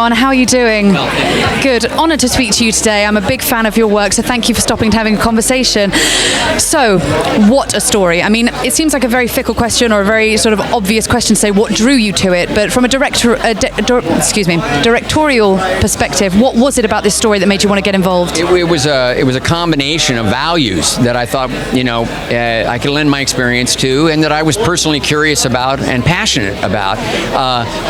Ron. How are you doing? Good. Honoured to speak to you today. I'm a big fan of your work, so thank you for stopping to having a conversation. So, what a story. I mean, it seems like a very fickle question or a very sort of obvious question to say what drew you to it, but from a directorial perspective, what was it about this story that made you want to get involved? It was a combination of values that I thought, I could lend my experience to, and that I was personally curious about and passionate about.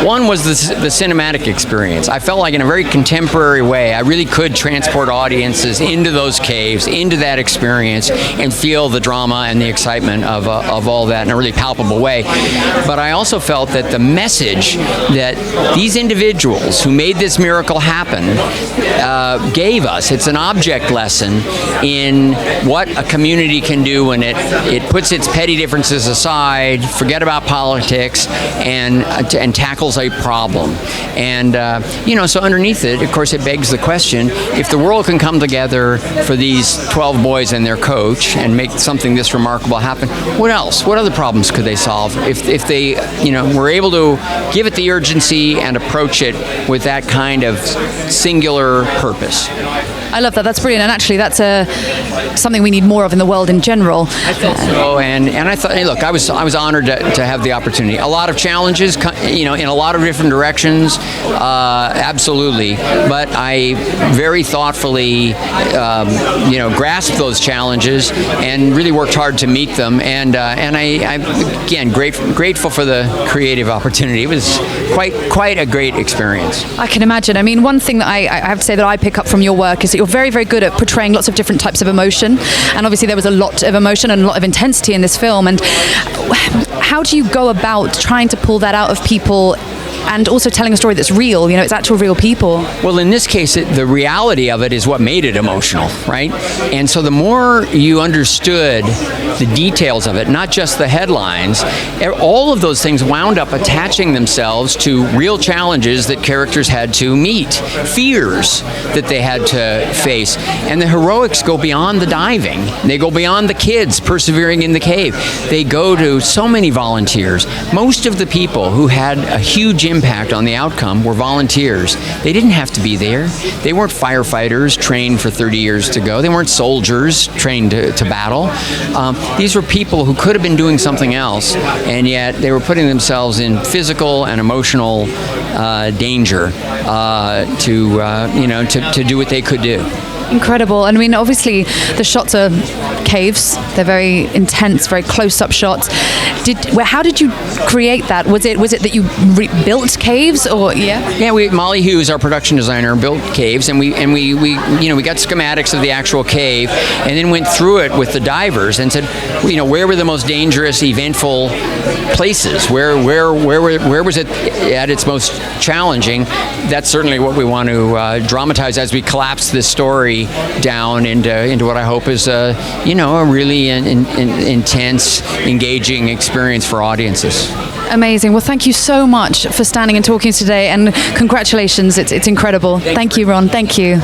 One was the cinematic experience. I felt like in a very contemporary way, I really could transport audiences into those caves, into that experience, and feel the drama and the excitement of all that in a really palpable way. But I also felt that the message that these individuals who made this miracle happen gave us, it's an object lesson in what a community can do when it puts its petty differences aside, forget about politics, and tackles a problem. And so underneath it, of course, it begs the question: if the world can come together for these 12 boys and their coach and make something this remarkable happen, what else? What other problems could they solve if they were able to give it the urgency and approach it with that kind of singular purpose? I love that. That's brilliant. And actually, that's something we need more of in the world in general. I thought so. And I thought, hey, look, I was honored to have the opportunity. A lot of challenges, in a lot of different directions, absolutely. But I very thoughtfully, grasped those challenges and really worked hard to meet them. And I again, grateful for the creative opportunity. It was quite a great experience. I can imagine. I mean, one thing that I have to say that I pick up from your work is that you're very, very good at portraying lots of different types of emotion. And obviously there was a lot of emotion and a lot of intensity in this film. And how do you go about trying to pull that out of people and also telling a story that's real, it's actual real people? Well, in this case, the reality of it is what made it emotional, right? And so the more you understood the details of it, not just the headlines, all of those things wound up attaching themselves to real challenges that characters had to meet, fears that they had to face. And the heroics go beyond the diving. They go beyond the kids persevering in the cave. They go to so many volunteers. Most of the people who had a huge impact on the outcome were volunteers. They didn't have to be there. They weren't firefighters trained for 30 years to go. They weren't soldiers trained to battle. These were people who could have been doing something else, and yet they were putting themselves in physical and emotional danger to do what they could do. Incredible. And I mean, obviously the shots are caves. They're very intense, very close-up shots. How did you create that? Was it that you built caves, or Yeah, Molly Hughes, our production designer, built caves, and we got schematics of the actual cave, and then went through it with the divers and said, where were the most dangerous, eventful places? Where was it at its most challenging? That's certainly what we want to dramatize as we collapse this story down into what I hope is a really intense, engaging experience for audiences. Amazing. Well, thank you so much for standing and talking today, and congratulations. It's incredible. Thank you, Ron. Thank you.